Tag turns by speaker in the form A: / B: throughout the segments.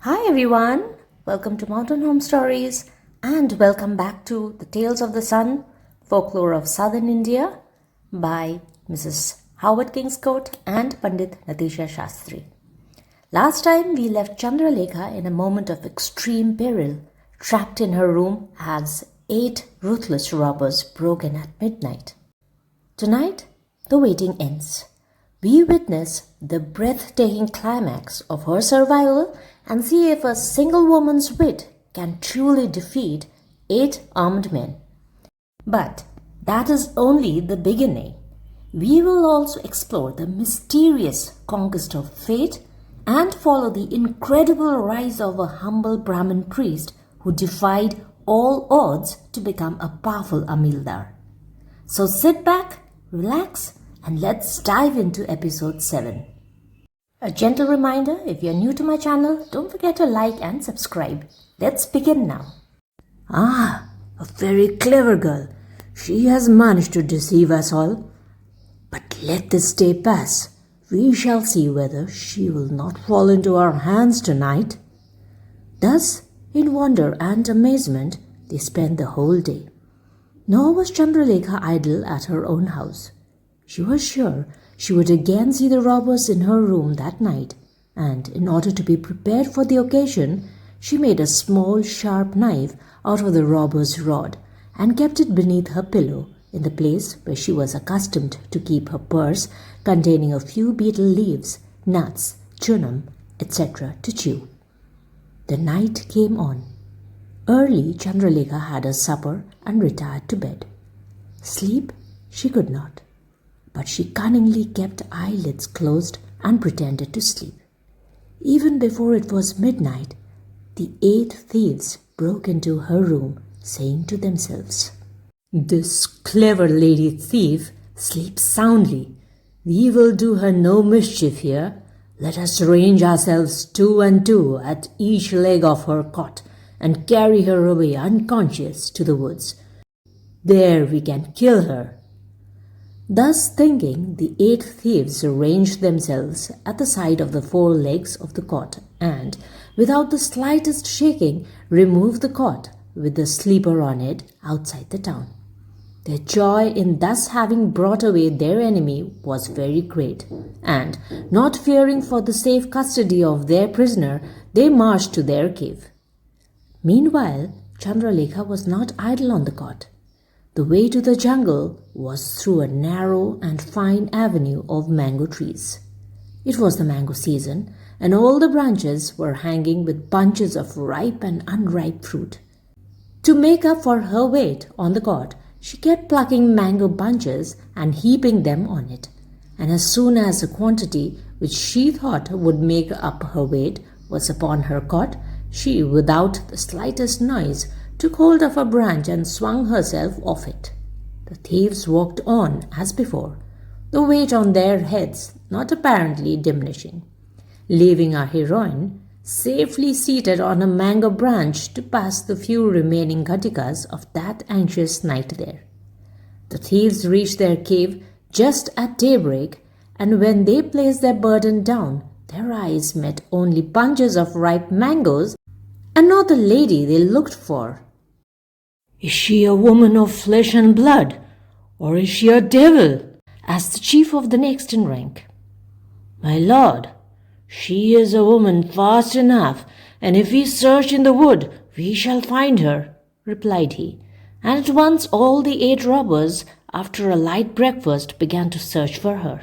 A: Hi everyone, welcome to Mountain Home Stories and welcome back to The Tales of the Sun, Folklore of Southern India by Mrs. Howard Kingscote and Pandit Natisha Shastri. Last time we left Chandralêkhâ in a moment of extreme peril, trapped in her room as 8 ruthless robbers broke in at midnight. Tonight, the waiting ends. We witness the breathtaking climax of her survival and see if a single woman's wit can truly defeat 8 armed men. But that is only the beginning. We will also explore the mysterious conquest of fate and follow the incredible rise of a humble Brahmin priest who defied all odds to become a powerful Amildâr. So sit back, relax, and let's dive into episode 7. A gentle reminder, if you're new to my channel, don't forget to like and subscribe. Let's begin now.
B: Ah, a very clever girl. She has managed to deceive us all. But let this day pass. We shall see whether she will not fall into our hands tonight. Thus, in wonder and amazement, they spent the whole day. Nor was Chandralêkhâ idle at her own house. She was sure she would again see the robbers in her room that night, and in order to be prepared for the occasion, she made a small sharp knife out of the robber's rod and kept it beneath her pillow in the place where she was accustomed to keep her purse containing a few betel leaves, nuts, chunam, etc. to chew. The night came on. Early Chandralêkhâ had her supper and retired to bed. Sleep she could not, but she cunningly kept eyelids closed and pretended to sleep. Even before it was midnight, the 8 thieves broke into her room, saying to themselves, "This clever lady thief sleeps soundly. We will do her no mischief here. Let us range ourselves 2 and 2 at each leg of her cot and carry her away unconscious to the woods. There we can kill her." Thus thinking, the 8 thieves arranged themselves at the side of the 4 legs of the cot and, without the slightest shaking, removed the cot with the sleeper on it outside the town. Their joy in thus having brought away their enemy was very great, and, not fearing for the safe custody of their prisoner, they marched to their cave. Meanwhile, Chandralêkhâ was not idle on the cot. The way to the jungle was through a narrow and fine avenue of mango trees. It was the mango season, and all the branches were hanging with bunches of ripe and unripe fruit. To make up for her weight on the cot, she kept plucking mango bunches and heaping them on it, and as soon as a quantity which she thought would make up her weight was upon her cot, she, without the slightest noise, took hold of a branch and swung herself off it. The thieves walked on as before, the weight on their heads not apparently diminishing, leaving our heroine safely seated on a mango branch to pass the few remaining ghatikas of that anxious night there. The thieves reached their cave just at daybreak, and when they placed their burden down, their eyes met only bunches of ripe mangoes and not the lady they looked for. "Is she a woman of flesh and blood, or is she a devil?" asked the chief of the next in rank. "My lord, she is a woman fast enough, and if we search in the wood, we shall find her," replied he. And at once all the 8 robbers, after a light breakfast, began to search for her.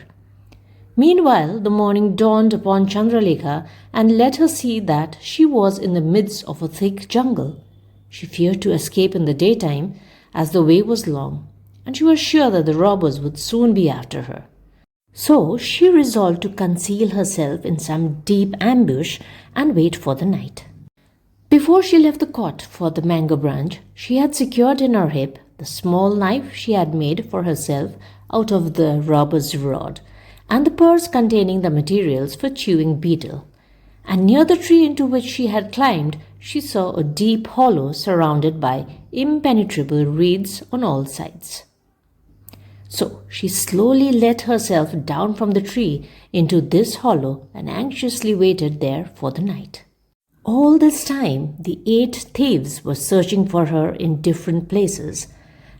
B: Meanwhile, the morning dawned upon Chandralêkhâ and let her see that she was in the midst of a thick jungle. She feared to escape in the daytime, as the way was long, and she was sure that the robbers would soon be after her. So she resolved to conceal herself in some deep ambush and wait for the night. Before she left the cot for the mango branch, she had secured in her hip the small knife she had made for herself out of the robber's rod, and the purse containing the materials for chewing betel. And near the tree into which she had climbed, she saw a deep hollow surrounded by impenetrable reeds on all sides. So she slowly let herself down from the tree into this hollow and anxiously waited there for the night.
A: All this time, the 8 thieves were searching for her in different places,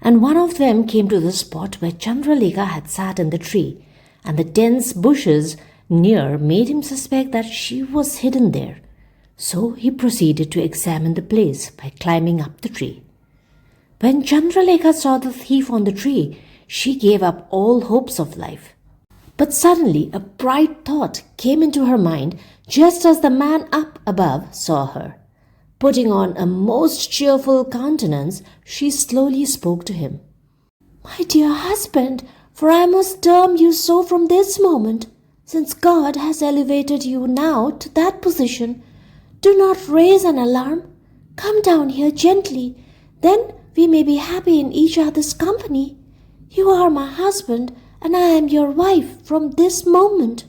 A: and one of them came to the spot where Chandralêkhâ had sat in the tree, and the dense bushes near made him suspect that she was hidden there. So he proceeded to examine the place by climbing up the tree. When Chandralêkhâ saw the thief on the tree, she gave up all hopes of life. But suddenly a bright thought came into her mind just as the man up above saw her. Putting on a most cheerful countenance, she slowly spoke to him. "My dear husband, for I must term you so from this moment, since God has elevated you now to that position, do not raise an alarm. Come down here gently, then we may be happy in each other's company. You are my husband, and I am your wife from this moment."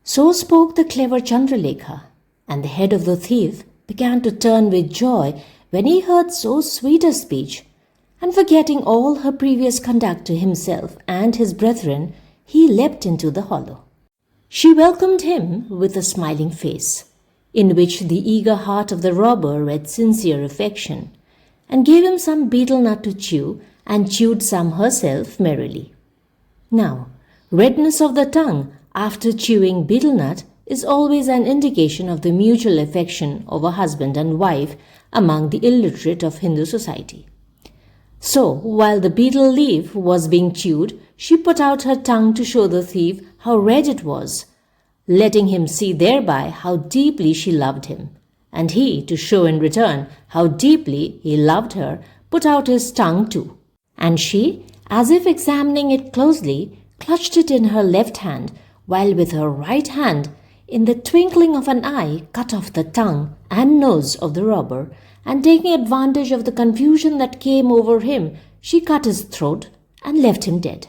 A: So spoke the clever Chandralêkhâ, and the head of the thief began to turn with joy when he heard so sweet a speech, and forgetting all her previous conduct to himself and his brethren, he leapt into the hollow. She welcomed him with a smiling face, in which the eager heart of the robber read sincere affection, and gave him some betel nut to chew, and chewed some herself merrily. Now, redness of the tongue after chewing betel nut is always an indication of the mutual affection of a husband and wife among the illiterate of Hindu society. So, while the betel leaf was being chewed, she put out her tongue to show the thief how red it was, letting him see thereby how deeply she loved him. And he, to show in return how deeply he loved her, put out his tongue too. And she, as if examining it closely, clutched it in her left hand, while with her right hand, in the twinkling of an eye, cut off the tongue and nose of the robber, and taking advantage of the confusion that came over him, she cut his throat and left him dead.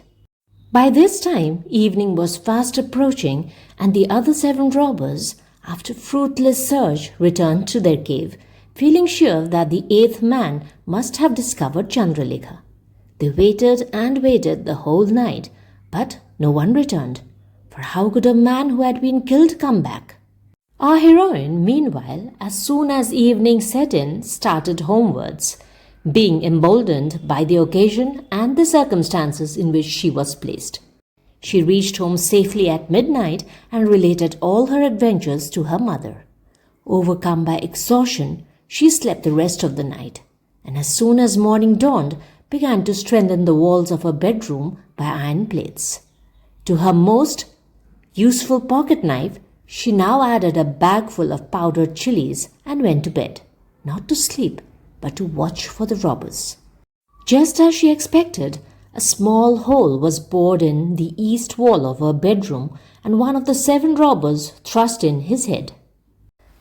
A: By this time, evening was fast approaching, and the other 7 robbers, after fruitless search, returned to their cave, feeling sure that the 8th man must have discovered Chandralêkhâ. They waited and waited the whole night, but no one returned, for how could a man who had been killed come back? Our heroine, meanwhile, as soon as evening set in, started homewards, being emboldened by the occasion and the circumstances in which she was placed. She reached home safely at midnight and related all her adventures to her mother. Overcome by exhaustion, she slept the rest of the night, and as soon as morning dawned, began to strengthen the walls of her bedroom by iron plates. To her most useful pocket knife, she now added a bagful of powdered chilies and went to bed, not to sleep, but to watch for the robbers. Just as she expected, a small hole was bored in the east wall of her bedroom, and one of the 7 robbers thrust in his head.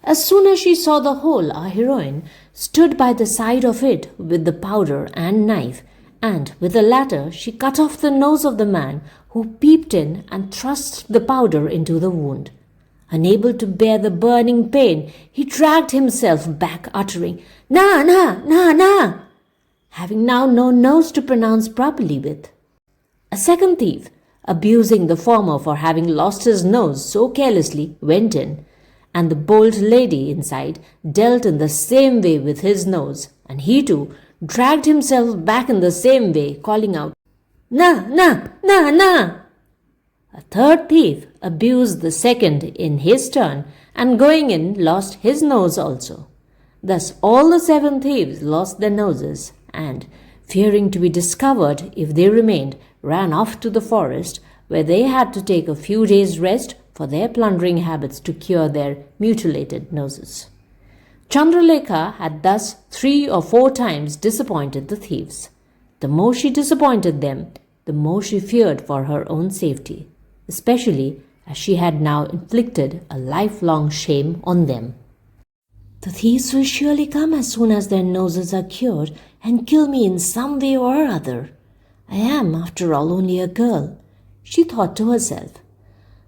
A: As soon as she saw the hole, our heroine stood by the side of it with the powder and knife, and with the latter she cut off the nose of the man who peeped in and thrust the powder into the wound. Unable to bear the burning pain, he dragged himself back, uttering, "Na, na, na, na," having now no nose to pronounce properly with. A second thief, abusing the former for having lost his nose so carelessly, went in, and the bold lady inside dealt in the same way with his nose, and he too dragged himself back in the same way, calling out, "Na, na, na, na." A third thief abused the second in his turn, and going in lost his nose also. Thus all the 7 thieves lost their noses, and, fearing to be discovered if they remained, ran off to the forest, where they had to take a few days' rest for their plundering habits to cure their mutilated noses. Chandralêkhâ had thus 3 or 4 times disappointed the thieves. The more she disappointed them, the more she feared for her own safety, especially as she had now inflicted a lifelong shame on them. "The thieves will surely come as soon as their noses are cured and kill me in some way or other. I am, after all, only a girl," she thought to herself.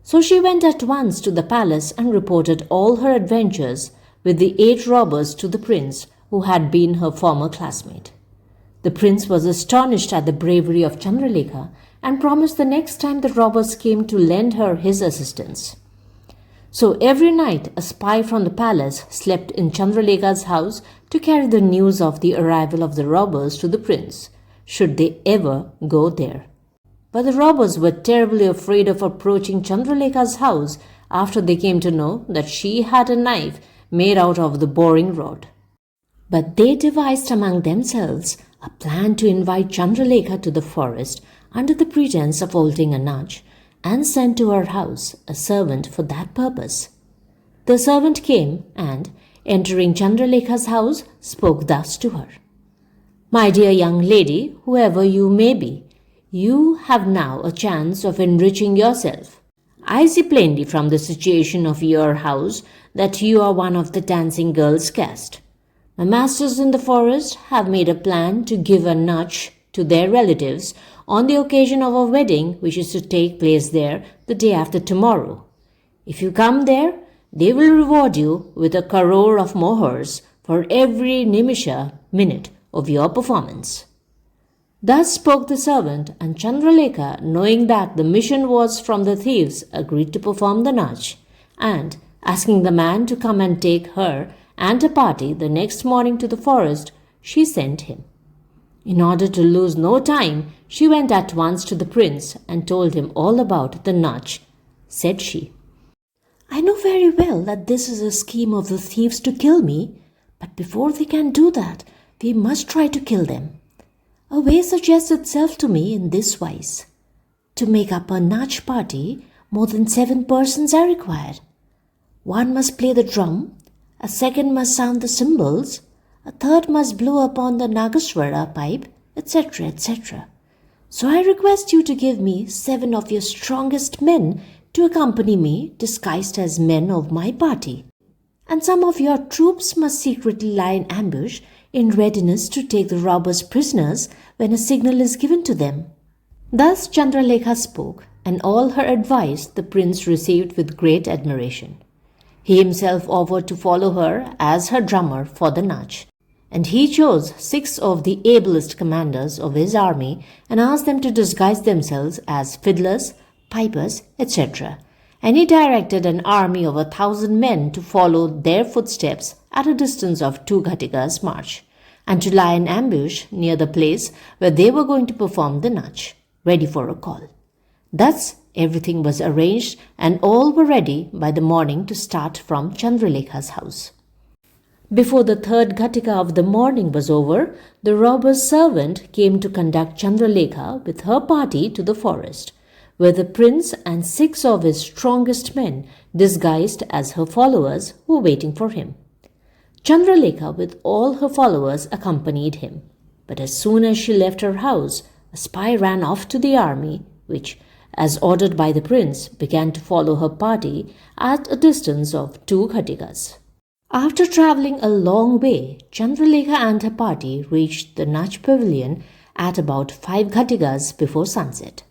A: So she went at once to the palace and reported all her adventures with the 8 robbers to the prince, who had been her former classmate. The prince was astonished at the bravery of Chandralêkhâ and promised the next time the robbers came to lend her his assistance. So every night a spy from the palace slept in Chandralekha's house to carry the news of the arrival of the robbers to the prince, should they ever go there. But the robbers were terribly afraid of approaching Chandralekha's house after they came to know that she had a knife made out of the boring rod. But they devised among themselves a plan to invite Chandralekha to the forest under the pretense of holding a nudge, and sent to her house a servant for that purpose. The servant came and, entering Chandralekha's house, spoke thus to her. "My dear young lady, whoever you may be, you have now a chance of enriching yourself. I see plainly from the situation of your house that you are one of the dancing girl's caste. My masters in the forest have made a plan to give a nudge to their relatives on the occasion of a wedding which is to take place there the day after tomorrow. If you come there, they will reward you with 1 crore of mohurs for every minute of your performance." Thus spoke the servant, and Chandralekha, knowing that the mission was from the thieves, agreed to perform the nudge, and, asking the man to come and take her and a party the next morning to the forest, she sent him. In order to lose no time, she went at once to the prince and told him all about the nudge. Said she, "I know very well that this is a scheme of the thieves to kill me, but before they can do that, we must try to kill them. A way suggests itself to me in this wise. To make up a nudge party, more than 7 persons are required. One must play the drum, a second must sound the cymbals, a third must blow upon the Nagaswara pipe, etc., etc. So I request you to give me 7 of your strongest men to accompany me disguised as men of my party. And some of your troops must secretly lie in ambush in readiness to take the robbers prisoners when a signal is given to them." Thus Chandralekha spoke, and all her advice the prince received with great admiration. He himself offered to follow her as her drummer for the nudge, and he chose 6 of the ablest commanders of his army and asked them to disguise themselves as fiddlers, pipers, etc., and he directed an army of 1,000 men to follow their footsteps at a distance of 2 ghatikas march, and to lie in ambush near the place where they were going to perform the nudge, ready for a call. Thus everything was arranged, and all were ready by the morning to start from Chandralekha's house. Before the 3rd ghatika of the morning was over, the robber's servant came to conduct Chandralekha with her party to the forest, where the prince and 6 of his strongest men, disguised as her followers, were waiting for him. Chandralekha with all her followers accompanied him, but as soon as she left her house, a spy ran off to the army, which, as ordered by the prince, began to follow her party at a distance of 2 ghatikas. After travelling a long way, Chandralekha and her party reached the Nudge Pavilion at about 5 ghatikas before sunset.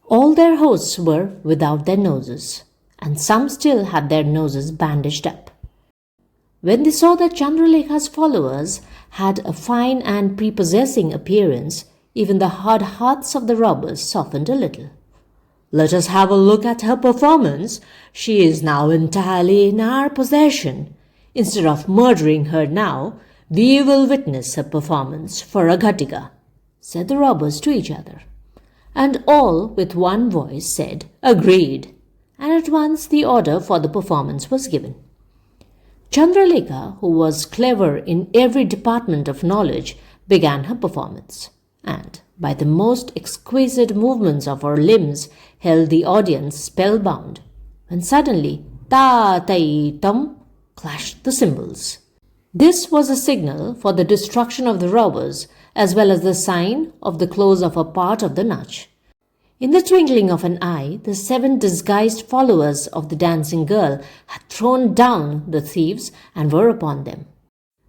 A: All their hosts were without their noses, and some still had their noses bandaged up. When they saw that Chandralekha's followers had a fine and prepossessing appearance, even the hard hearts of the robbers softened a little. "Let us have a look at her performance. She is now entirely in our possession. Instead of murdering her now, we will witness her performance for a ghatika," said the robbers to each other. And all with one voice said, "Agreed," and at once the order for the performance was given. Chandralekha, who was clever in every department of knowledge, began her performance, and, by the most exquisite movements of her limbs, held the audience spellbound, when suddenly, ta-tai-tum, clashed the cymbals. This was a signal for the destruction of the robbers, as well as the sign of the close of a part of the nudge. In the twinkling of an eye, the 7 disguised followers of the dancing girl had thrown down the thieves and were upon them.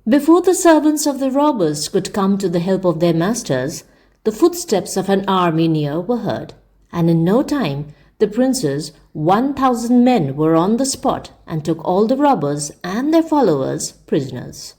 A: Before the servants of the robbers could come to the help of their masters, the footsteps of an army near were heard, and in no time the prince's 1,000 men were on the spot and took all the robbers and their followers prisoners.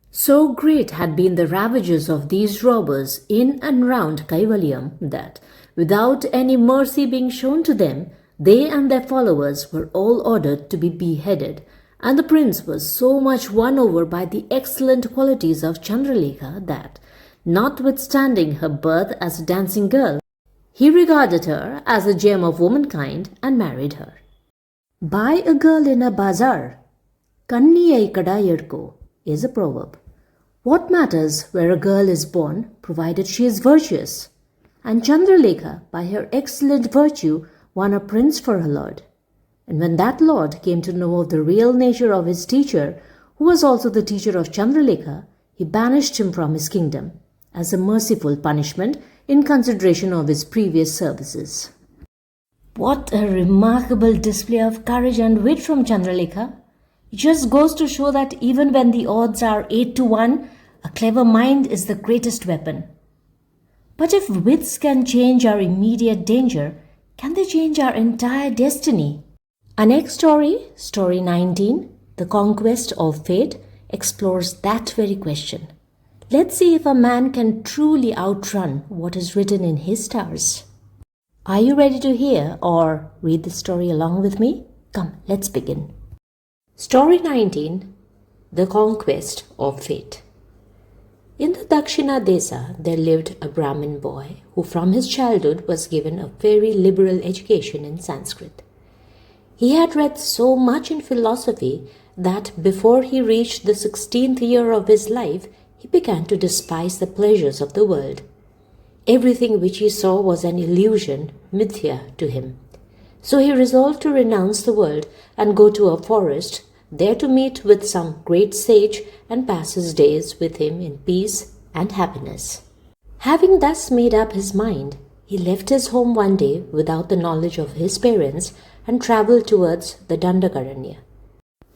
A: So great had been the ravages of these robbers in and round Kaivalyam that, without any mercy being shown to them,
B: They and their followers were all ordered to be beheaded, and the prince was so much won over by the excellent qualities of Chandralêkhâ that, notwithstanding her birth as a dancing girl, he regarded her as a gem of womankind and married her. Buy a girl in a bazaar, kanniyai kadayadko, is a proverb. What matters where a girl is born, provided she is virtuous? And Chandralêkhâ, by her excellent virtue, won a prince for her lord. And when that lord came to know of the real nature of his teacher, who was also the teacher of Chandralêkhâ, he banished him from his kingdom as a merciful punishment in consideration of his previous services. What a remarkable display of courage and wit from Chandralêkhâ! It just goes to show that even when the odds are 8 to 1, a clever mind is the greatest weapon. But if wits can change our immediate danger, can they change our entire destiny? Our next story, story 19, The Conquest of Fate, explores that very question. Let's see if a man can truly outrun what is written in his stars. Are you ready to hear or read the story along with me? Come, let's begin. Story 19, The Conquest of Fate. In the Dakshina Desa, there lived a Brahmin boy who from his childhood was given a very liberal education in Sanskrit. He had read so much in philosophy that before he reached the 16th year of his life, he began to despise the pleasures of the world. Everything which he saw was an illusion, mithya, to him. So he resolved to renounce the world and go to a forest, there to meet with some great sage and pass his days with him in peace and happiness. Having thus made up his mind, he left his home one day without the knowledge of his parents and travelled towards the Dandakaranya.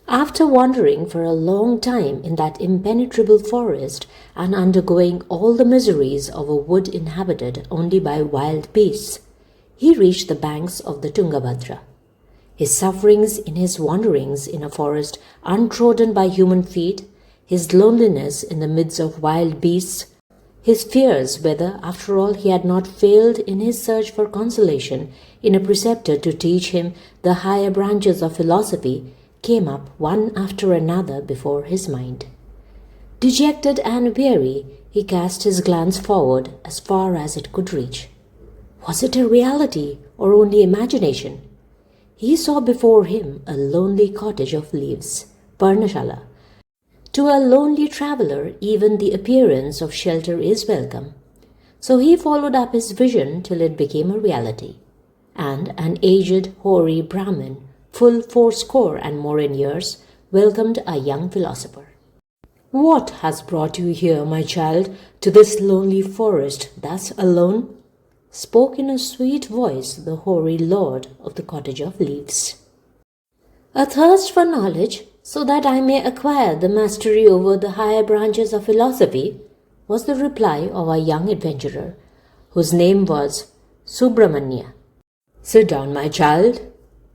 B: After wandering for a long time in that impenetrable forest and undergoing all the miseries of a wood inhabited only by wild beasts, he reached the banks of the Tungabhadra. His sufferings in his wanderings in a forest untrodden by human feet, his loneliness in the midst of wild beasts, his fears whether after all he had not failed in his search for consolation in a preceptor to teach him the higher branches of philosophy, came up one after another before his mind. Dejected and weary, he cast his glance forward as far as it could reach. Was it a reality or only imagination? He saw before him a lonely cottage of leaves, Purnashala. To a lonely traveller, even the appearance of shelter is welcome. So he followed up his vision till it became a reality, and an aged, hoary Brahmin, full 80 and more in years, welcomed a young philosopher. "What has brought you here, my child, to this lonely forest, thus alone?" spoke in a sweet voice the hoary lord of the cottage of leaves. "A thirst for knowledge, so that I may acquire the mastery over the higher branches of philosophy," was the reply of our young adventurer, whose name was Subrahmanya. "Sit down, my child,"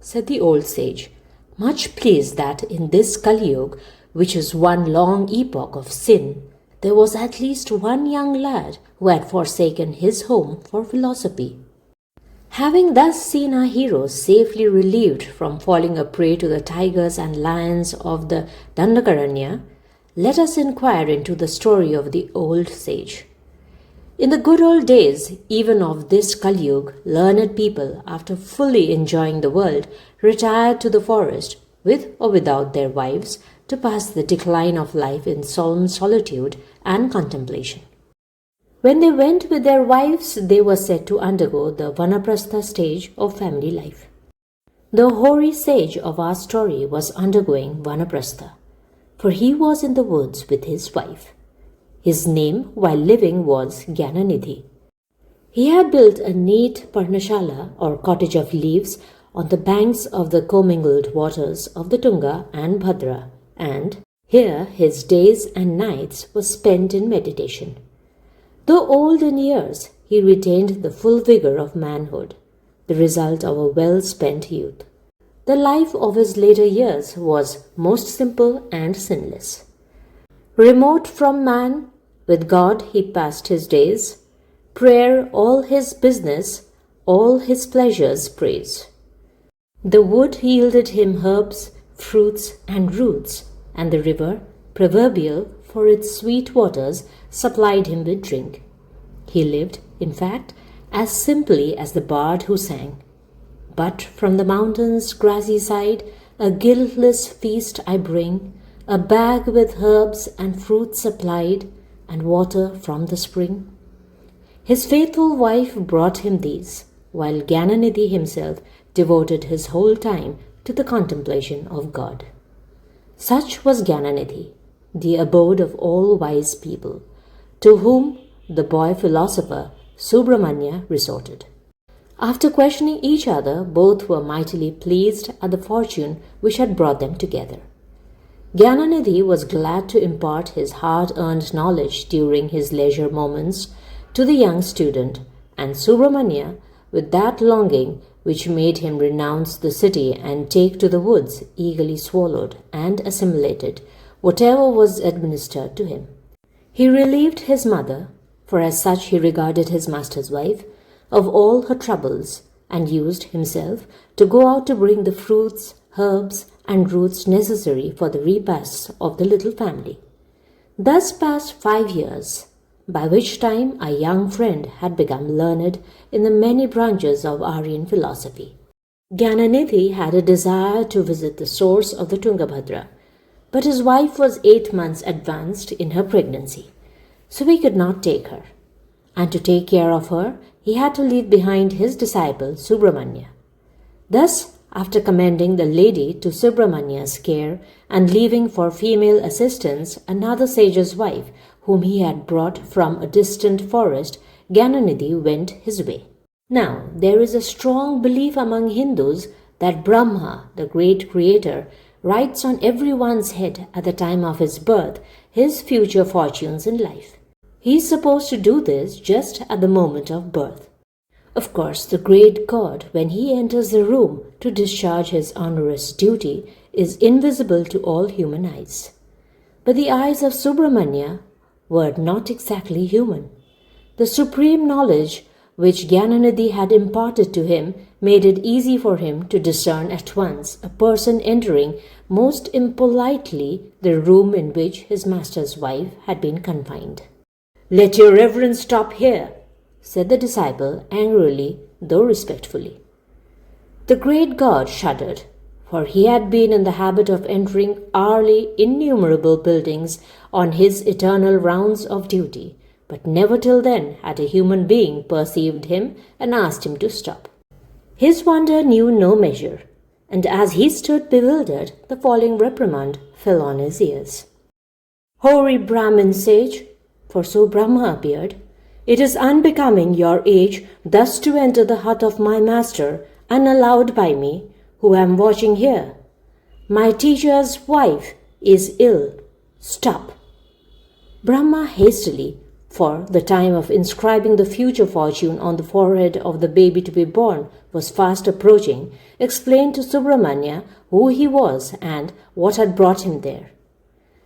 B: said the old sage, much pleased that in this Kali-yuga, which is one long epoch of sin, there was at least one young lad who had forsaken his home for philosophy. Having thus seen our hero safely relieved from falling a prey to the tigers and lions of the Dandakaranya, let us inquire into the story of the old sage. In the good old days, even of this Kali-yuga, learned people, after fully enjoying the world, retired to the forest, with or without their wives, to pass the decline of life in solemn solitude and contemplation. When they went with their wives, they were said to undergo the Vanaprastha stage of family life. The hoary sage of our story was undergoing Vanaprastha, for he was in the woods with his wife. His name while living was Gyananidhi. He had built a neat Purnashala or cottage of leaves on the banks of the commingled waters of the Tunga and Bhadra, and here his days and nights were spent in meditation. Though old in years, he retained the full vigor of manhood, the result of a well-spent youth. The life of his later years was most simple and sinless. Remote from man, with God he passed his days, prayer all his business, all his pleasures praise. The wood yielded him herbs, fruits, and roots, and the river, proverbial for its sweet waters, supplied him with drink. He lived, in fact, as simply as the bard who sang, "But from the mountain's grassy side a guiltless feast I bring, a bag with herbs and fruits supplied, and water from the spring." His faithful wife brought him these, while Gyananidhi himself devoted his whole time to the contemplation of God. Such was Gyananidhi, the abode of all wise people, to whom the boy philosopher Subrahmanya resorted. After questioning each other, both were mightily pleased at the fortune which had brought them together. Gyananidhi was glad to impart his hard-earned knowledge during his leisure moments to the young student, and Subrahmanya, with that longing which made him renounce the city and take to the woods, eagerly swallowed and assimilated whatever was administered to him. He relieved his mother, for as such he regarded his master's wife, of all her troubles, and used himself to go out to bring the fruits, herbs, and roots necessary for the repasts of the little family. Thus passed 5 years, by which time our young friend had become learned in the many branches of Aryan philosophy. Gyananidhi had a desire to visit the source of the Tungabhadra, but his wife was 8 months advanced in her pregnancy, so he could not take her, and to take care of her he had to leave behind his disciple Subrahmanya. Thus, after commending the lady to Subrahmanya's care and leaving for female assistance another sage's wife whom he had brought from a distant forest, Gyananidhi went his way. Now, there is a strong belief among Hindus that Brahma, the great creator, writes on everyone's head at the time of his birth his future fortunes in life. He is supposed to do this just at the moment of birth. Of course, the great god, when he enters the room to discharge his onerous duty, is invisible to all human eyes. But the eyes of Subrahmanya were not exactly human. The supreme knowledge which Gyananidhi had imparted to him made it easy for him to discern at once a person entering most impolitely the room in which his master's wife had been confined. "Let your reverence stop here," said the disciple angrily, though respectfully. The great god shuddered, for he had been in the habit of entering hourly innumerable buildings on his eternal rounds of duty, but never till then had a human being perceived him and asked him to stop. His wonder knew no measure, and as he stood bewildered, the following reprimand fell on his ears. "Hoary Brahmin sage," for so Brahma appeared, "it is unbecoming your age thus to enter the hut of my master, unallowed by me, who am watching here. My teacher's wife is ill. Stop." Brahma hastily, for the time of inscribing the future fortune on the forehead of the baby to be born was fast approaching, explained to Subrahmanya who he was and what had brought him there.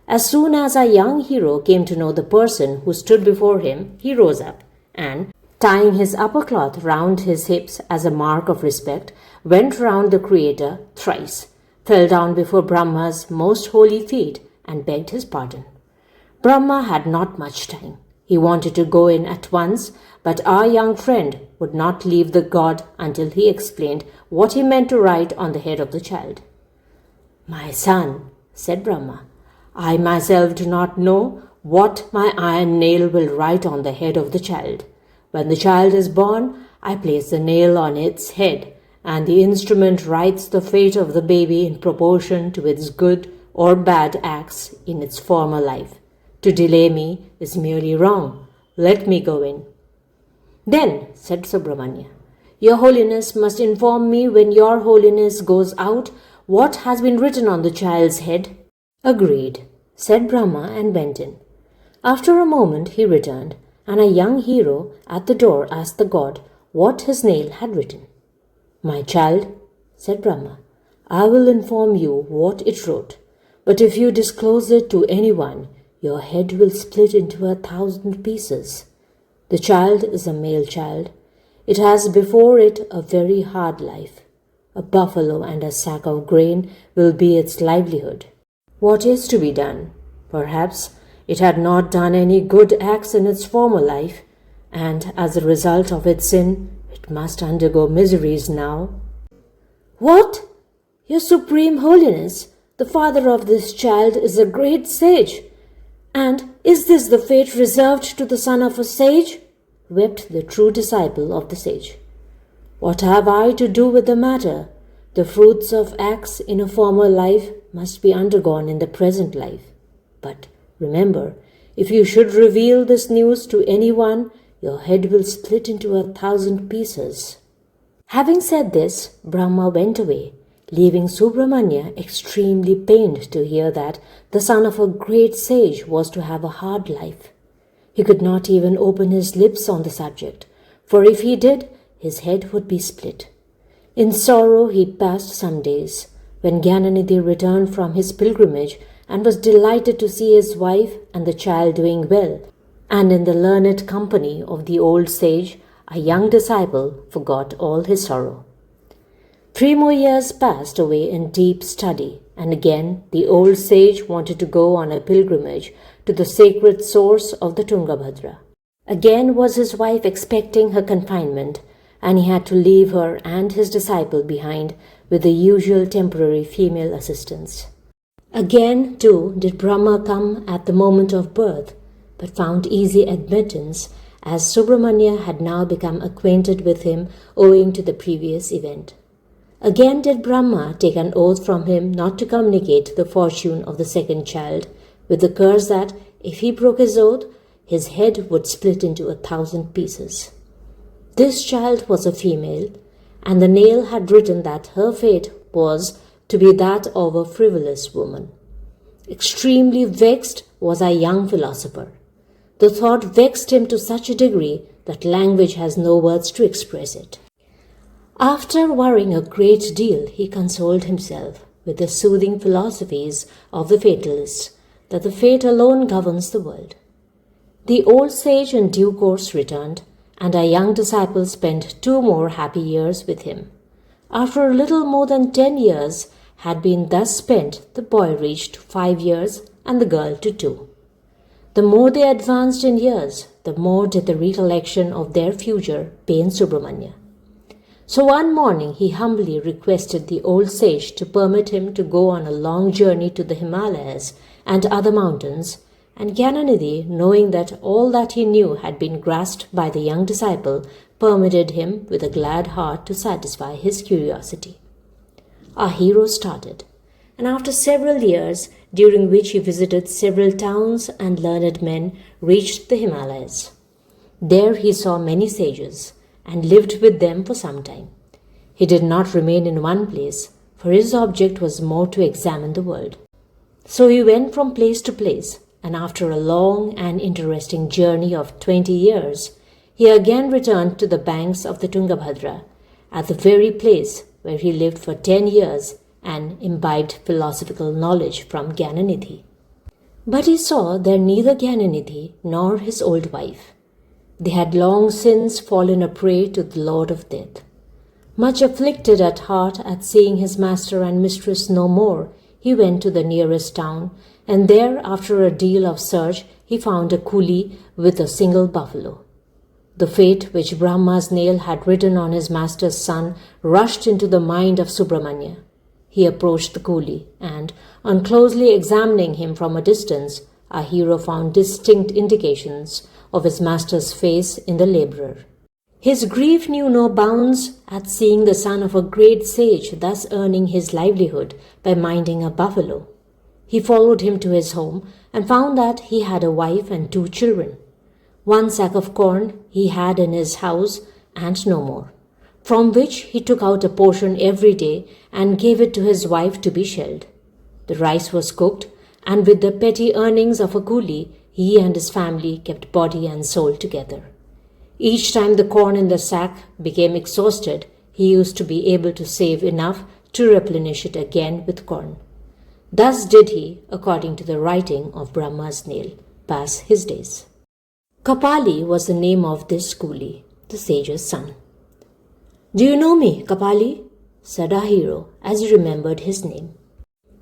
B: As soon as our young hero came to know the person who stood before him, he rose up and, tying his upper cloth round his hips as a mark of respect, went round the Creator thrice, fell down before Brahma's most holy feet, and begged his pardon. Brahma had not much time. He wanted to go in at once, but our young friend would not leave the god until he explained what he meant to write on the head of the child. "My son," said Brahma, "I myself do not know what my iron nail will write on the head of the child. When the child is born, I place the nail on its head, and the instrument writes the fate of the baby in proportion to its good or bad acts in its former life. To delay me is merely wrong. Let me go in." "Then," said Subrahmanya, "Your Holiness must inform me when Your Holiness goes out what has been written on the child's head." "Agreed," said Brahma and went in. After a moment he returned, and a young hero at the door asked the god what his nail had written. "My child," said Brahma, "I will inform you what it wrote, but if you disclose it to anyone, your head will split into 1,000 pieces. The child is a male child. It has before it a very hard life. A buffalo and a sack of grain will be its livelihood. What is to be done? Perhaps it had not done any good acts in its former life, and as a result of its sin, it must undergo miseries now. What? Your Supreme Holiness, the father of this child is a great sage. And is this the fate reserved to the son of a sage? Wept the true disciple of the sage. What have I to do with the matter? The fruits of acts in a former life must be undergone in the present life. But remember, if you should reveal this news to anyone, your head will split into 1,000 pieces. Having said this, Brahma went away, leaving Subramanya extremely pained to hear that the son of a great sage was to have a hard life. He could not even open his lips on the subject, for if he did, his head would be split. In sorrow he passed some days, when Gyananidhi returned from his pilgrimage and was delighted to see his wife and the child doing well, and in the learned company of the old sage, a young disciple forgot all his sorrow. 3 more years passed away in deep study, and again the old sage wanted to go on a pilgrimage to the sacred source of the Tungabhadra. Again was his wife expecting her confinement, and he had to leave her and his disciple behind with the usual temporary female assistance. Again, too, did Brahma come at the moment of birth, but found easy admittance, as Subramanya had now become acquainted with him owing to the previous event. Again did Brahma take an oath from him not to communicate the fortune of the second child, with the curse that, if he broke his oath, his head would split into 1,000 pieces. This child was a female, and the nail had written that her fate was to be that of a frivolous woman. Extremely vexed was our young philosopher. The thought vexed him to such a degree that language has no words to express it. After worrying a great deal, he consoled himself with the soothing philosophies of the fatalists, that the fate alone governs the world. The old sage in due course returned, and our young disciple spent 2 more happy years with him. After a little more than 10 years had been thus spent, the boy reached 5 years and the girl to 2. The more they advanced in years, the more did the recollection of their future pain Subramanya. So one morning he humbly requested the old sage to permit him to go on a long journey to the Himalayas and other mountains, and Gyananidhi, knowing that all that he knew had been grasped by the young disciple, permitted him with a glad heart to satisfy his curiosity. Our hero started, and after several years, during which he visited several towns and learned men, reached the Himalayas. There he saw many sages, and lived with them for some time. He did not remain in one place, for his object was more to examine the world. So he went from place to place, and after a long and interesting journey of 20 years, he again returned to the banks of the Tungabhadra, at the very place where he lived for 10 years and imbibed philosophical knowledge from Gyananidhi. But he saw there neither Gyananidhi nor his old wife. They had long since fallen a prey to the Lord of Death. Much afflicted at heart at seeing his master and mistress no more, he went to the nearest town, and there, after a deal of search, he found a coolie with a single buffalo. The fate which Brahma's nail had written on his master's son rushed into the mind of Subramanya. He approached the coolie, and, on closely examining him from a distance, our hero found distinct indications of his master's face in the labourer. His grief knew no bounds at seeing the son of a great sage thus earning his livelihood by minding a buffalo. He followed him to his home and found that he had a wife and 2 children. 1 sack of corn he had in his house and no more, from which he took out a portion every day and gave it to his wife to be shelled. The rice was cooked, and with the petty earnings of a coolie, he and his family kept body and soul together. Each time the corn in the sack became exhausted, he used to be able to save enough to replenish it again with corn. Thus did he, according to the writing of Brahma's nail, pass his days. Kapali was the name of this coolie, the sage's son. "Do you know me, Kapali?" said our hero as he remembered his name.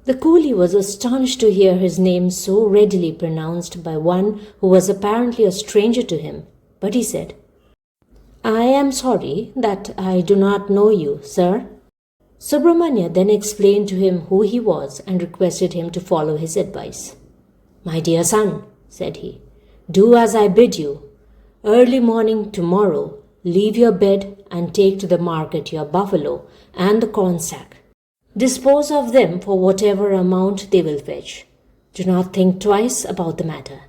B: The coolie was astonished to hear his name so readily pronounced by one who was apparently a stranger to him, but he said, "I am sorry that I do not know you, sir." Subramanya then explained to him who he was and requested him to follow his advice. "My dear son," said he, "do as I bid you. Early morning tomorrow, leave your bed and take to the market your buffalo and the corn sack. Dispose of them for whatever amount they will fetch. Do not think twice about the matter.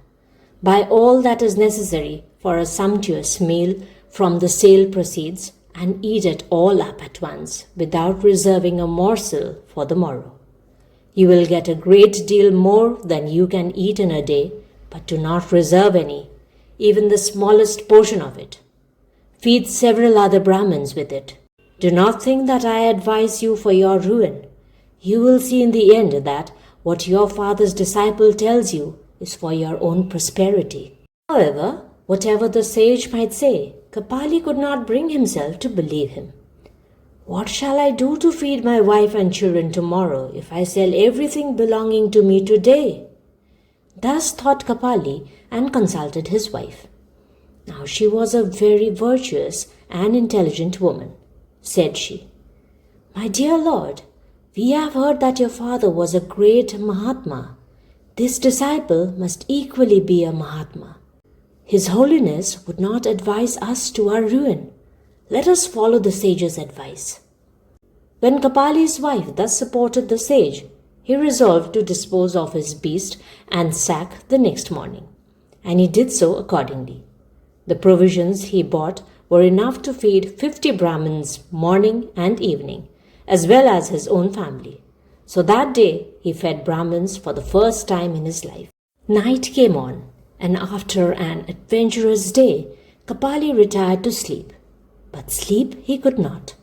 B: Buy all that is necessary for a sumptuous meal from the sale proceeds and eat it all up at once without reserving a morsel for the morrow. You will get a great deal more than you can eat in a day, but do not reserve any, even the smallest portion of it. Feed several other Brahmins with it. Do not think that I advise you for your ruin. You will see in the end that what your father's disciple tells you is for your own prosperity." However, whatever the sage might say, Kapali could not bring himself to believe him. "What shall I do to feed my wife and children tomorrow if I sell everything belonging to me today?" Thus thought Kapali and consulted his wife. Now she was a very virtuous and intelligent woman. Said she, "My dear lord, we have heard that your father was a great Mahatma. This disciple must equally be a Mahatma. His Holiness would not advise us to our ruin. Let us follow the sage's advice." When Kapali's wife thus supported the sage, he resolved to dispose of his beast and sack the next morning, and he did so accordingly. The provisions he bought were enough to feed 50 Brahmins morning and evening, as well as his own family. So that day he fed Brahmins for the first time in his life. Night came on, and after an adventurous day, Kapali retired to sleep. But sleep he could not.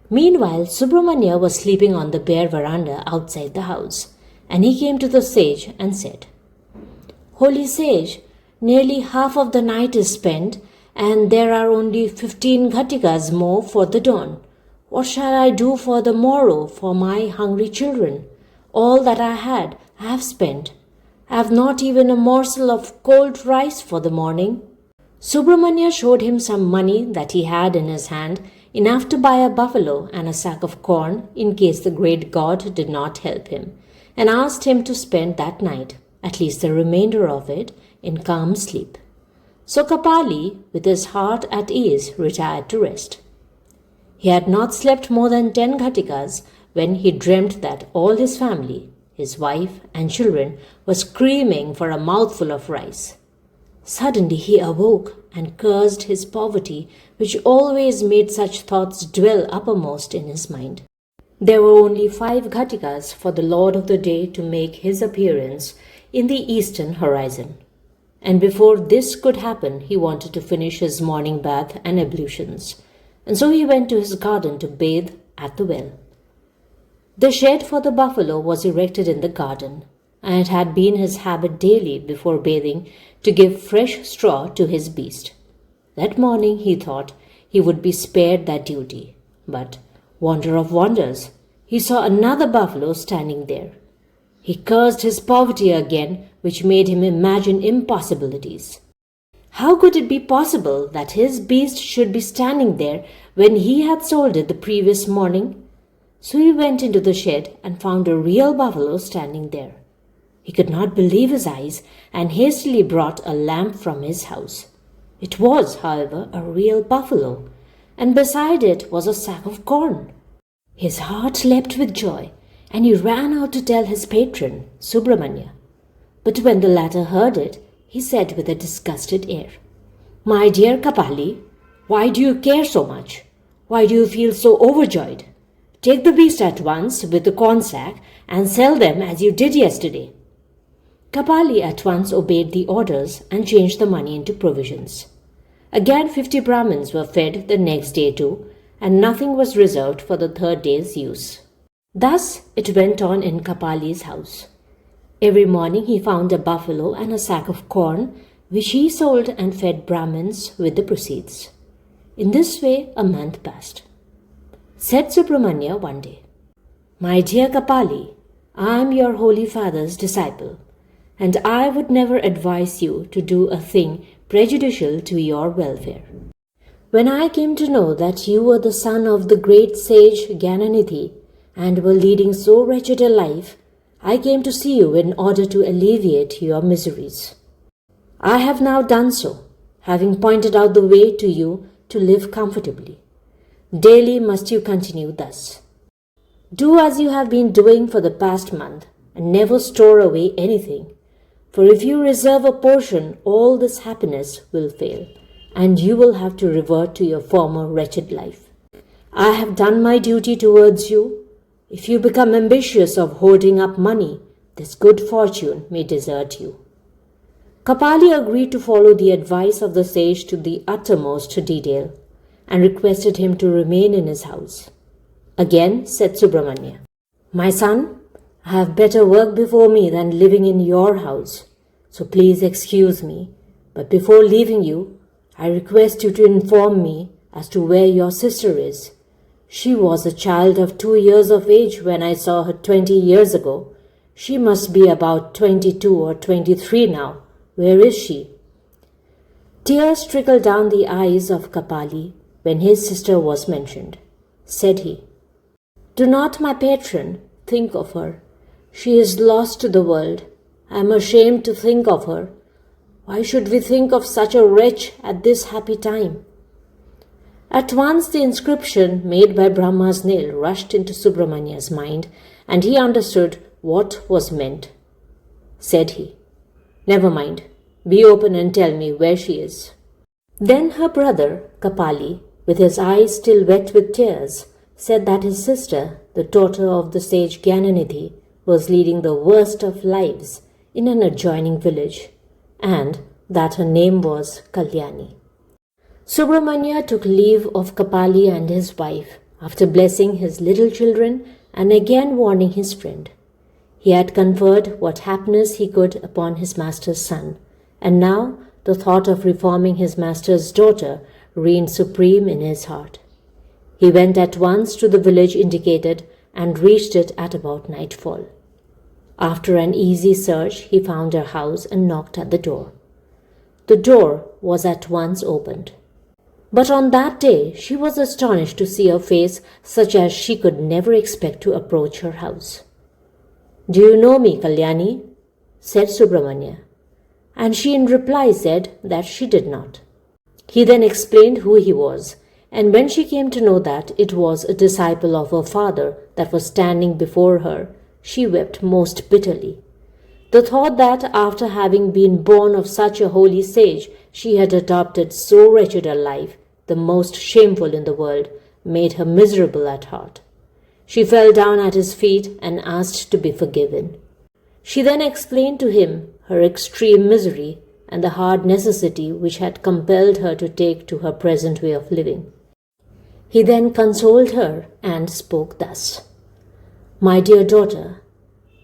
B: Meanwhile, Subramanya was sleeping on the bare veranda outside the house, and he came to the sage and said, "Holy sage, nearly half of the night is spent, and there are only 15 ghatikas more for the dawn. What shall I do for the morrow for my hungry children? All that I had I have spent. I have not even a morsel of cold rice for the morning." Subramanya showed him some money that he had in his hand, enough to buy a buffalo and a sack of corn in case the great god did not help him, and asked him to spend that night, at least the remainder of it, in calm sleep. So Kapali, with his heart at ease, retired to rest. He had not slept more than 10 ghatikas when he dreamt that all his family, his wife and children, were screaming for a mouthful of rice. Suddenly he awoke and cursed his poverty, which always made such thoughts dwell uppermost in his mind. There were only 5 ghatikas for the lord of the day to make his appearance in the eastern horizon. And before this could happen, he wanted to finish his morning bath and ablutions, and so he went to his garden to bathe at the well. The shed for the buffalo was erected in the garden, and it had been his habit daily before bathing to give fresh straw to his beast. That morning he thought he would be spared that duty, but, wonder of wonders, he saw another buffalo standing there. He cursed his poverty again, which made him imagine impossibilities. How could it be possible that his beast should be standing there when he had sold it the previous morning? So he went into the shed and found a real buffalo standing there. He could not believe his eyes and hastily brought a lamp from his house. It was, however, a real buffalo, and beside it was a sack of corn. His heart leapt with joy, and he ran out to tell his patron, Subramanya. But when the latter heard it, he said with a disgusted air, "My dear Kapali, why do you care so much? Why do you feel so overjoyed? Take the beast at once with the corn sack and sell them as you did yesterday." Kapali at once obeyed the orders and changed the money into provisions. Again 50 Brahmins were fed the next day too, and nothing was reserved for the third day's use. Thus it went on in Kapali's house. Every morning he found a buffalo and a sack of corn, which he sold and fed Brahmins with the proceeds. In this way a month passed. Said Subramanya one day, "My dear Kapali, I am your holy father's disciple, and I would never advise you to do a thing prejudicial to your welfare. When I came to know that you were the son of the great sage Gyananidhi and were leading so wretched a life, I came to see you in order to alleviate your miseries. I have now done so, having pointed out the way to you to live comfortably. Daily must you continue thus. Do as you have been doing for the past month, and never store away anything. For if you reserve a portion, all this happiness will fail, and you will have to revert to your former wretched life. I have done my duty towards you. If you become ambitious of hoarding up money, this good fortune may desert you." Kapali agreed to follow the advice of the sage to the uttermost detail, and requested him to remain in his house. Again said Subramanya, "My son, I have better work before me than living in your house, so please excuse me, but before leaving you, I request you to inform me as to where your sister is. She was a child of 2 years of age when I saw her 20 years ago. She must be about 22 or 23 now. Where is she?" Tears trickled down the eyes of Kapali when his sister was mentioned. Said he, "Do not, my patron, think of her. She is lost to the world. I am ashamed to think of her. Why should we think of such a wretch at this happy time?" At once the inscription made by Brahma's nail rushed into Subramanya's mind, and he understood what was meant. Said he, "Never mind. Be open and tell me where she is." Then her brother, Kapali, with his eyes still wet with tears, said that his sister, the daughter of the sage Gyananidhi, was leading the worst of lives in an adjoining village, and that her name was Kalyani. Subramanya took leave of Kapali and his wife, after blessing his little children and again warning his friend. He had conferred what happiness he could upon his master's son, and now the thought of reforming his master's daughter reigned supreme in his heart. He went at once to the village indicated and reached it at about nightfall. After an easy search, he found her house and knocked at the door. The door was at once opened. But on that day she was astonished to see a face such as she could never expect to approach her house. "Do you know me, Kalyani?" said Subramanya, and she in reply said that she did not. He then explained who he was, and when she came to know that it was a disciple of her father that was standing before her, she wept most bitterly. The thought that after having been born of such a holy sage, she had adopted so wretched a life, the most shameful in the world, made her miserable at heart. She fell down at his feet and asked to be forgiven. She then explained to him her extreme misery and the hard necessity which had compelled her to take to her present way of living. He then consoled her and spoke thus, "My dear daughter,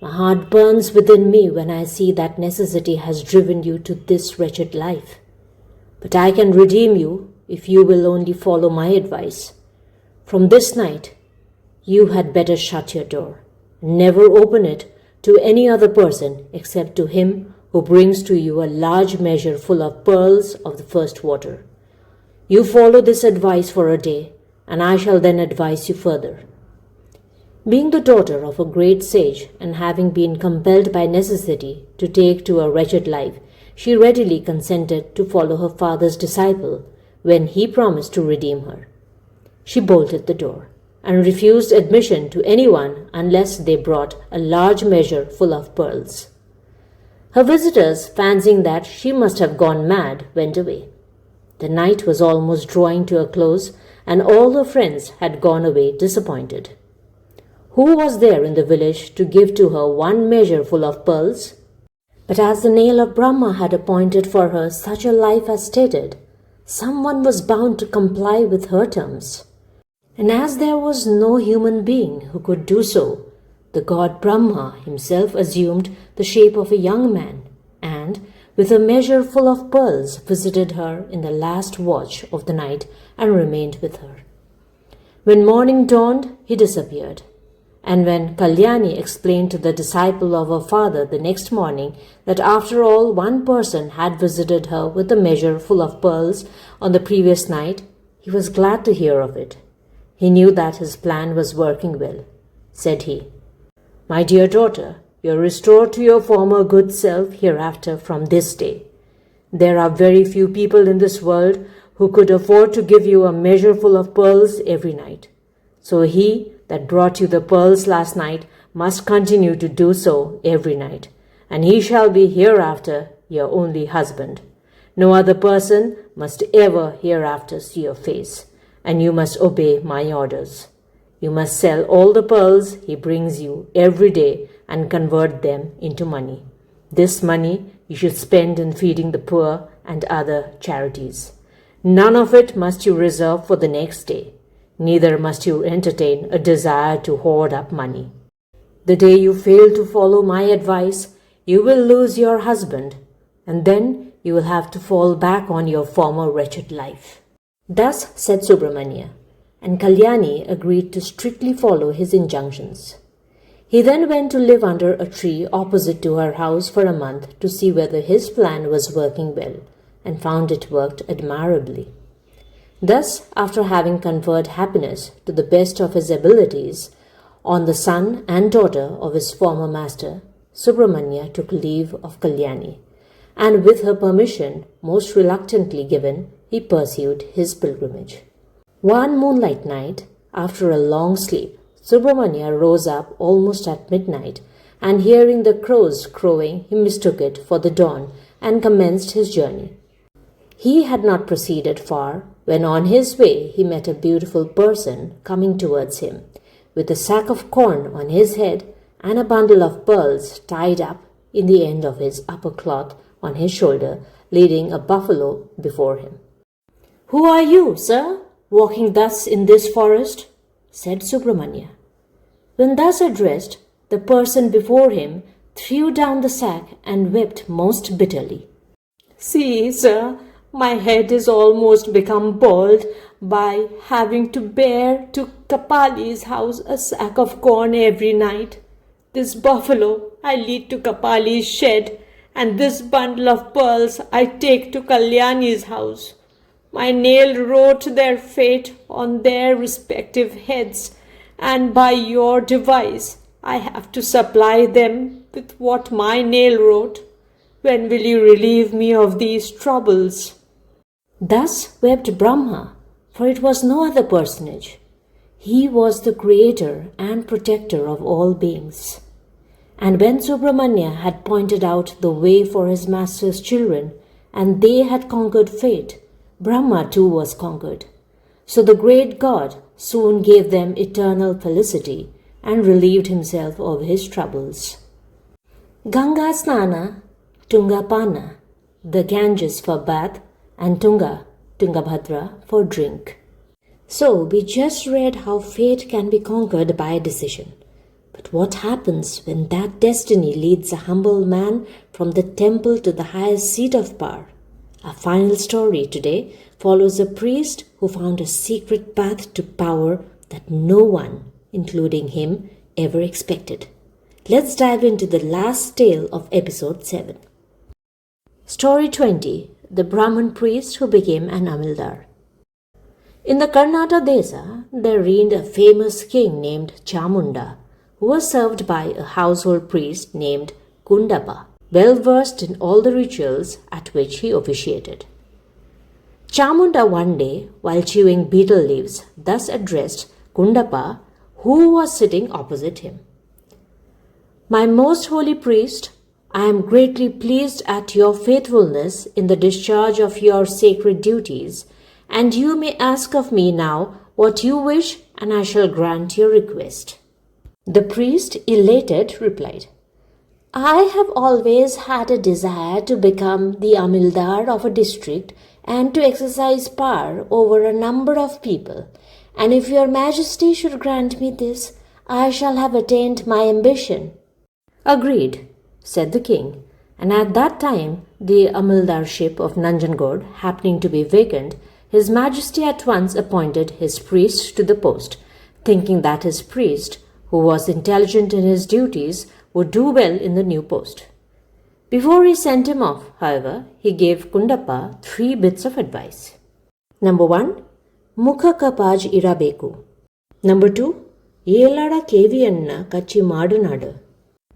B: my heart burns within me when I see that necessity has driven you to this wretched life. But I can redeem you if you will only follow my advice. From this night, you had better shut your door, and never open it to any other person except to him who brings to you a large measure full of pearls of the first water. You follow this advice for a day, and I shall then advise you further." Being the daughter of a great sage, and having been compelled by necessity to take to a wretched life, she readily consented to follow her father's disciple when he promised to redeem her. She bolted the door, and refused admission to anyone unless they brought a large measure full of pearls. Her visitors, fancying that she must have gone mad, went away. The night was almost drawing to a close, and all her friends had gone away disappointed. Who was there in the village to give to her one measure full of pearls? But as the nail of Brahma had appointed for her such a life as stated, someone was bound to comply with her terms. And as there was no human being who could do so, the god Brahma himself assumed the shape of a young man, and, with a measure full of pearls, visited her in the last watch of the night and remained with her. When morning dawned, he disappeared. And when Kalyani explained to the disciple of her father the next morning that after all one person had visited her with a measure full of pearls on the previous night, he was glad to hear of it. He knew that his plan was working well. Said he, "My dear daughter, you are restored to your former good self hereafter from this day. There are very few people in this world who could afford to give you a measure full of pearls every night. So he that brought you the pearls last night must continue to do so every night, and he shall be hereafter your only husband. No other person must ever hereafter see your face, and you must obey my orders. You must sell all the pearls he brings you every day and convert them into money. This money you should spend in feeding the poor and other charities. None of it must you reserve for the next day. Neither must you entertain a desire to hoard up money. The day you fail to follow my advice, you will lose your husband, and then you will have to fall back on your former wretched life." Thus said Subramanya, and Kalyani agreed to strictly follow his injunctions. He then went to live under a tree opposite to her house for a month to see whether his plan was working well, and found it worked admirably. Thus, after having conferred happiness to the best of his abilities on the son and daughter of his former master, Subramanya took leave of Kalyani, and with her permission, most reluctantly given, he pursued his pilgrimage. One moonlight night, after a long sleep, Subramanya rose up almost at midnight, and hearing the crows crowing, he mistook it for the dawn and commenced his journey. He had not proceeded far when on his way he met a beautiful person coming towards him, with a sack of corn on his head and a bundle of pearls tied up in the end of his upper cloth on his shoulder, leading a buffalo before him. "Who are you, sir, walking thus in this forest?" said Subramanya. When thus addressed, the person before him threw down the sack and wept most bitterly. "See, sir, my head is almost become bald by having to bear to Kapali's house a sack of corn every night. This buffalo I lead to Kapali's shed, and this bundle of pearls I take to Kalyani's house. My nail wrote their fate on their respective heads, and by your device I have to supply them with what my nail wrote. When will you relieve me of these troubles?" Thus wept Brahma, for it was no other personage. He was the creator and protector of all beings. And when Subramanya had pointed out the way for his master's children, and they had conquered fate, Brahma too was conquered. So the great god soon gave them eternal felicity and relieved himself of his troubles. Ganga Snana, Tungapana, the Ganges for bath, and Tungabhadra for drink. So we just read how fate can be conquered by a decision. But what happens when that destiny leads a humble man from the temple to the highest seat of power? Our final story today follows a priest who found a secret path to power that no one, including him, ever expected. Let's dive into the last tale of episode 7. Story 20. The Brahmin priest who became an Amildâr. In the Karnataka Desa, there reigned a famous king named Chamunda, who was served by a household priest named Kundappa, well versed in all the rituals at which he officiated. Chamunda one day, while chewing betel leaves, thus addressed Kundappa, who was sitting opposite him. "My most holy priest, I am greatly pleased at your faithfulness in the discharge of your sacred duties, and you may ask of me now what you wish, and I shall grant your request." The priest, elated, replied, "I have always had a desire to become the Amildâr of a district and to exercise power over a number of people, and if your majesty should grant me this, I shall have attained my ambition." "Agreed," said the king, and at that time the Amildarship of Nanjangud happening to be vacant, His Majesty at once appointed his priest to the post, thinking that his priest, who was intelligent in his duties, would do well in the new post. Before he sent him off, however, he gave Kundappa 3 bits of advice. Number 1. Mukha kapaj irabeku. Number 2. Yelada keviyanna kachi madanadu.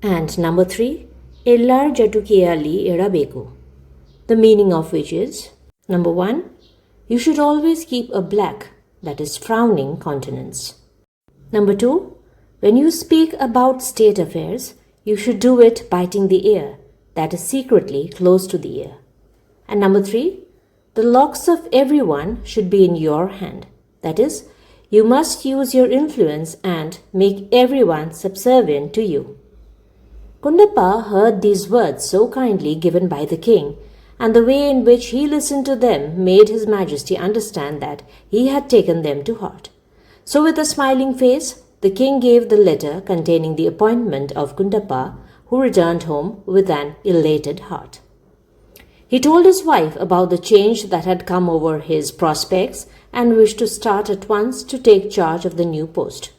B: And number 3. Ellar jatukiyali irabeku. The meaning of which is, number 1. You should always keep a black, that is frowning, countenance. Number 2. When you speak about state affairs, you should do it biting the ear, that is secretly close to the ear. And number 3. The locks of everyone should be in your hand. That is, you must use your influence and make everyone subservient to you. Kundappa heard these words so kindly given by the king, and the way in which he listened to them made his Majesty understand that he had taken them to heart. So with a smiling face, the king gave the letter containing the appointment of Kundappa, who returned home with an elated heart. He told his wife about the change that had come over his prospects and wished to start at once to take charge of the new post.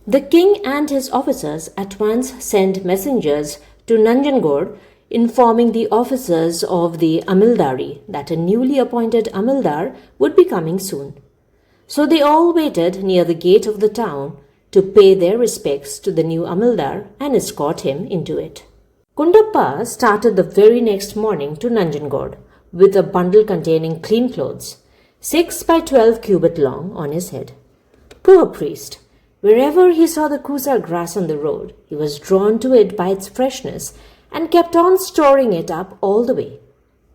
B: The king and his officers at once sent messengers to Nanjangod informing the officers of the Amildâri that a newly appointed Amildâr would be coming soon. So they all waited near the gate of the town to pay their respects to the new Amildâr and escort him into it. Kundappa started the very next morning to Nanjangod with a bundle containing clean clothes, 6 by 12 cubit long, on his head. Poor priest! Wherever he saw the kusa grass on the road, he was drawn to it by its freshness and kept on storing it up all the way.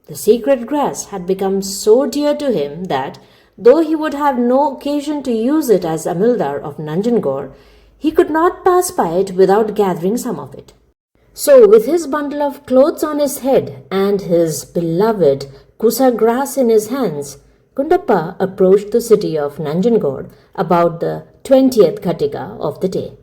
B: The sacred grass had become so dear to him that, though he would have no occasion to use it as Amildâr of Nanjangod, he could not pass by it without gathering some of it. So, with his bundle of clothes on his head and his beloved kusa grass in his hands, Kundappa approached the city of Nanjangod about the 20th Katika of the day.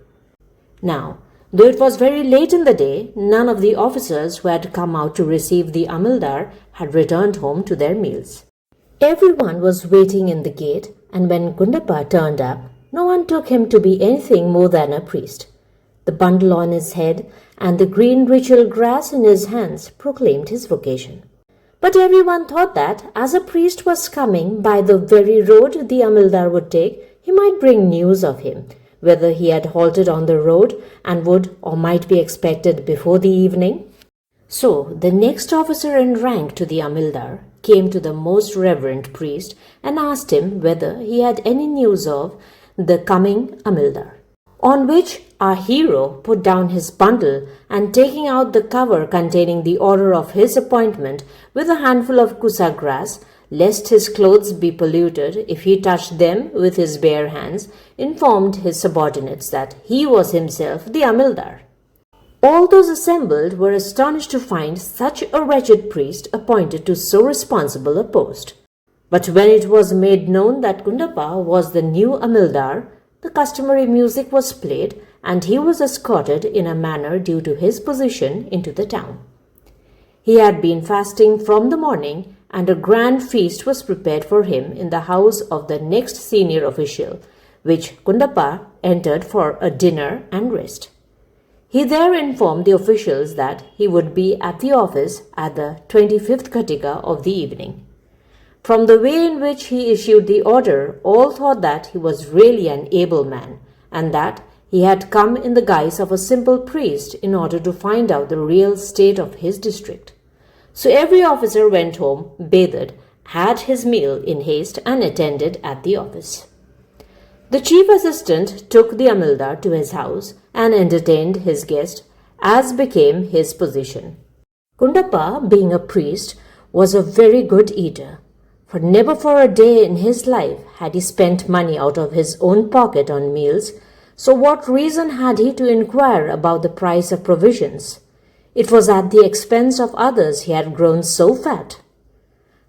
B: Now, though it was very late in the day, none of the officers who had come out to receive the Amildâr had returned home to their meals. Everyone was waiting in the gate, and when Kundappa turned up, no one took him to be anything more than a priest. The bundle on his head and the green ritual grass in his hands proclaimed his vocation. But everyone thought that, as a priest was coming by the very road the Amildâr would take, he might bring news of him, whether he had halted on the road and would or might be expected before the evening. So the next officer in rank to the Amildâr came to the most reverend priest and asked him whether he had any news of the coming Amildâr. On which our hero put down his bundle and, taking out the cover containing the order of his appointment with a handful of kusa grass, lest his clothes be polluted if he touched them with his bare hands, informed his subordinates that he was himself the Amildâr. All those assembled were astonished to find such a wretched priest appointed to so responsible a post. But when it was made known that Kundappa was the new Amildâr, the customary music was played and he was escorted in a manner due to his position into the town. He had been fasting from the morning, and a grand feast was prepared for him in the house of the next senior official, which Kundappa entered for a dinner and rest. He there informed the officials that he would be at the office at the 25th Katika of the evening. From the way in which he issued the order, all thought that he was really an able man, and that he had come in the guise of a simple priest in order to find out the real state of his district. So every officer went home, bathed, had his meal in haste, and attended at the office. The chief assistant took the Amildâr to his house and entertained his guest as became his position. Kundappa, being a priest, was a very good eater, for never for a day in his life had he spent money out of his own pocket on meals, so what reason had he to inquire about the price of provisions? It was at the expense of others he had grown so fat.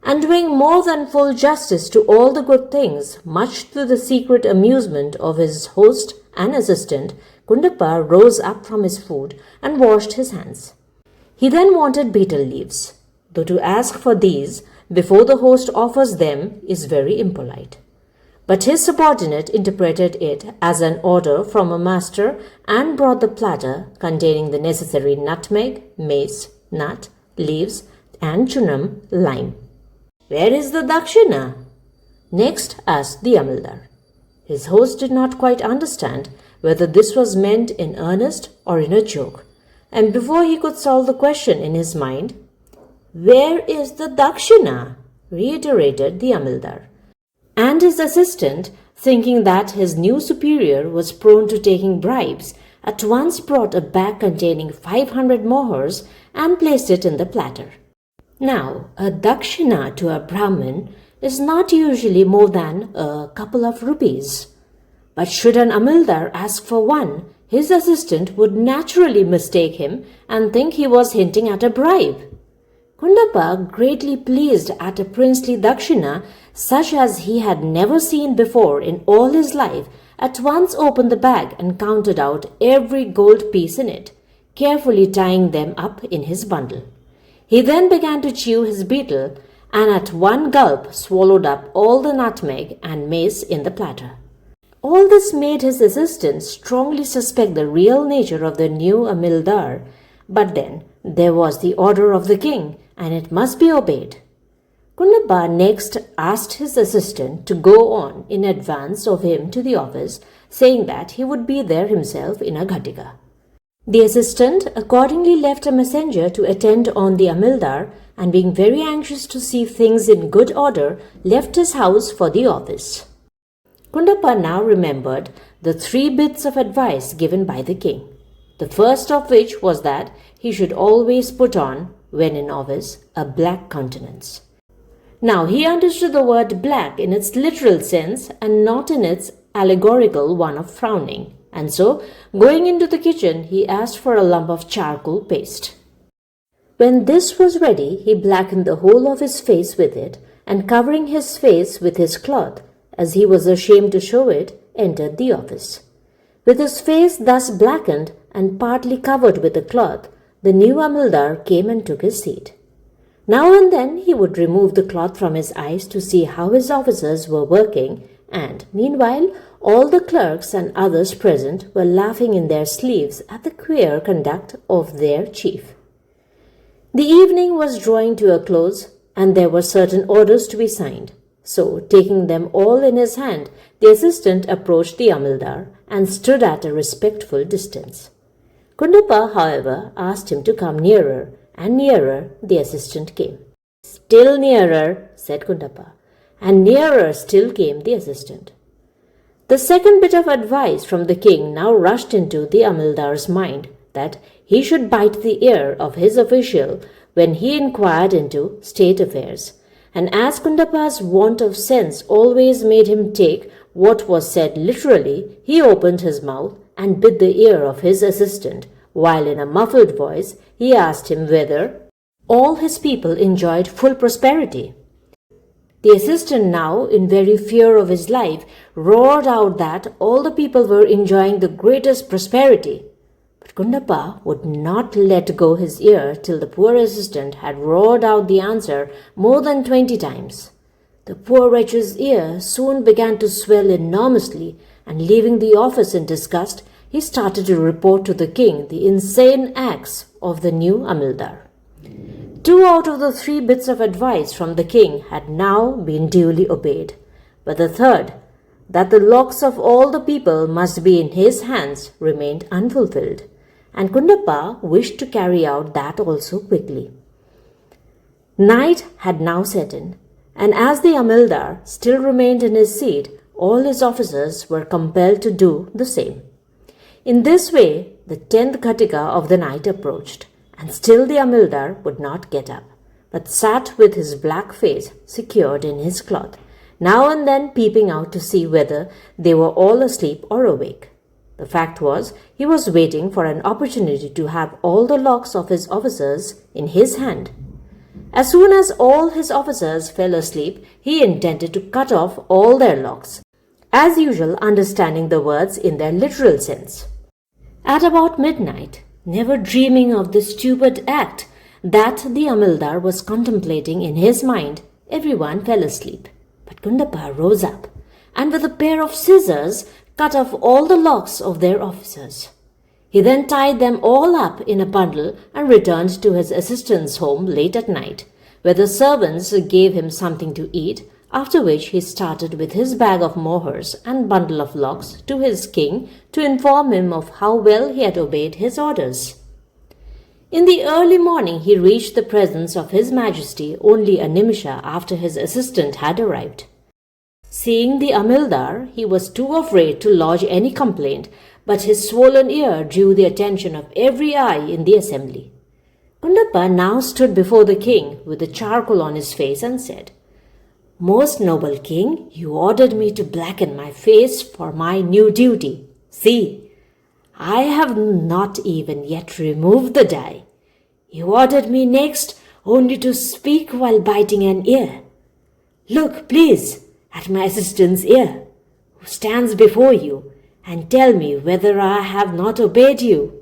B: And doing more than full justice to all the good things, much to the secret amusement of his host and assistant, Kundappa rose up from his food and washed his hands. He then wanted betel leaves, though to ask for these before the host offers them is very impolite. But his subordinate interpreted it as an order from a master and brought the platter containing the necessary nutmeg, mace, nut, leaves, and chunam, lime. "Where is the dakshina?" next asked the Amildâr. His host did not quite understand whether this was meant in earnest or in a joke, and before he could solve the question in his mind, "Where is the dakshina?" reiterated the Amildâr. And his assistant, thinking that his new superior was prone to taking bribes, at once brought a bag containing 500 mohurs and placed it in the platter. Now, a dakshina to a Brahmin is not usually more than a couple of rupees. But should an Amildâr ask for one, his assistant would naturally mistake him and think he was hinting at a bribe. Kundappa, greatly pleased at a princely dakshina such as he had never seen before in all his life, at once opened the bag and counted out every gold piece in it, carefully tying them up in his bundle. He then began to chew his betel and at one gulp swallowed up all the nutmeg and mace in the platter. All this made his assistant strongly suspect the real nature of the new Amildâr, but then there was the order of the king, and it must be obeyed. Kundappa next asked his assistant to go on in advance of him to the office, saying that he would be there himself in a ghatika. The assistant accordingly left a messenger to attend on the Amildâr, and being very anxious to see things in good order, left his house for the office. Kundappa now remembered the 3 bits of advice given by the king, the first of which was that he should always put on, when in office, a black countenance. Now he understood the word black in its literal sense and not in its allegorical one of frowning, and so, going into the kitchen, he asked for a lump of charcoal paste. When this was ready, he blackened the whole of his face with it, and covering his face with his cloth, as he was ashamed to show it, entered the office. With his face thus blackened and partly covered with the cloth, the new Amildâr came and took his seat. Now and then he would remove the cloth from his eyes to see how his officers were working, and meanwhile all the clerks and others present were laughing in their sleeves at the queer conduct of their chief. The evening was drawing to a close, and there were certain orders to be signed. So, taking them all in his hand, the assistant approached the Amildâr and stood at a respectful distance. Kundappa, however, asked him to come nearer, and nearer the assistant came. "Still nearer," said Kundappa, and nearer still came the assistant. The second bit of advice from the king now rushed into the Amildâr's mind, that he should bite the ear of his official when he inquired into state affairs, and as Kundappa's want of sense always made him take what was said literally, he opened his mouth and bit the ear of his assistant, while in a muffled voice he asked him whether all his people enjoyed full prosperity. The assistant now, in very fear of his life, roared out that all the people were enjoying the greatest prosperity. But Kundappa would not let go his ear till the poor assistant had roared out the answer more than 20 times. The poor wretch's ear soon began to swell enormously, and leaving the office in disgust, he started to report to the king the insane acts of the new Amildâr. 2 out of the 3 bits of advice from the king had now been duly obeyed, but the third, that the locks of all the people must be in his hands, remained unfulfilled, and Kundappa wished to carry out that also quickly. Night had now set in, and as the Amildâr still remained in his seat, all his officers were compelled to do the same. In this way, the 10th Ghatika of the night approached, and still the Amildâr would not get up, but sat with his black face secured in his cloth, now and then peeping out to see whether they were all asleep or awake. The fact was, he was waiting for an opportunity to have all the locks of his officers in his hand. As soon as all his officers fell asleep, he intended to cut off all their locks, as usual understanding the words in their literal sense. At about midnight, never dreaming of the stupid act that the Amildâr was contemplating in his mind, Everyone fell asleep, but Gundappa rose up and with a pair of scissors cut off all the locks of their officers. He then tied them all up in a bundle and returned to his assistant's home late at night, where the servants gave him something to eat, after which he started with his bag of mohurs and bundle of locks to his king to inform him of how well he had obeyed his orders. In the early morning he reached the presence of His Majesty only a nimisha after his assistant had arrived. Seeing the Amildâr, he was too afraid to lodge any complaint, but his swollen ear drew the attention of every eye in the assembly. Gundappa now stood before the king with the charcoal on his face and said, "Most noble king, you ordered me to blacken my face for my new duty. See, I have not even yet removed the dye. You ordered me next only to speak while biting an ear. Look, please, at my assistant's ear, who stands before you, and tell me whether I have not obeyed you.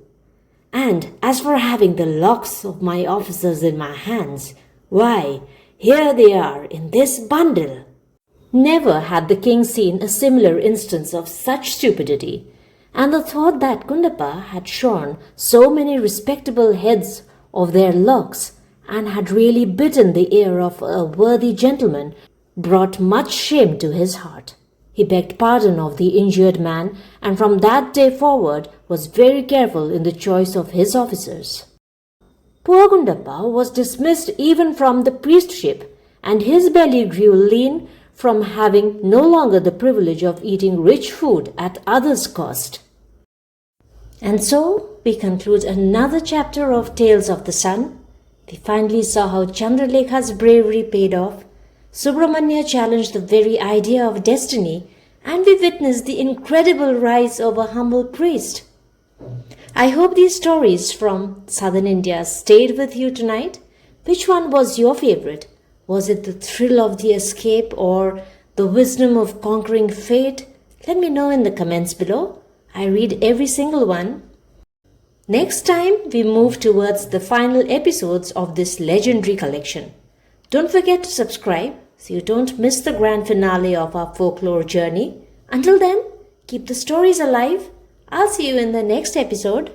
B: And as for having the locks of my officers in my hands, why, here they are in this bundle." Never had the king seen a similar instance of such stupidity, and the thought that Gundappa had shorn so many respectable heads of their locks and had really bitten the ear of a worthy gentleman brought much shame to his heart. He begged pardon of the injured man, and from that day forward was very careful in the choice of his officers. Poor Gundappa was dismissed even from the priestship, and his belly grew lean from having no longer the privilege of eating rich food at others' cost. And so we conclude another chapter of Tales of the Sun. We finally saw how Chandralêkhâ's bravery paid off. Subrahmanya challenged the very idea of destiny, and we witnessed the incredible rise of a humble priest. I hope these stories from southern India stayed with you tonight. Which one was your favorite? Was it the thrill of the escape or the wisdom of conquering fate? Let me know in the comments below. I read every single one. Next time, we move towards the final episodes of this legendary collection. Don't forget to subscribe so you don't miss the grand finale of our folklore journey. Until then, keep the stories alive. I'll see you in the next episode.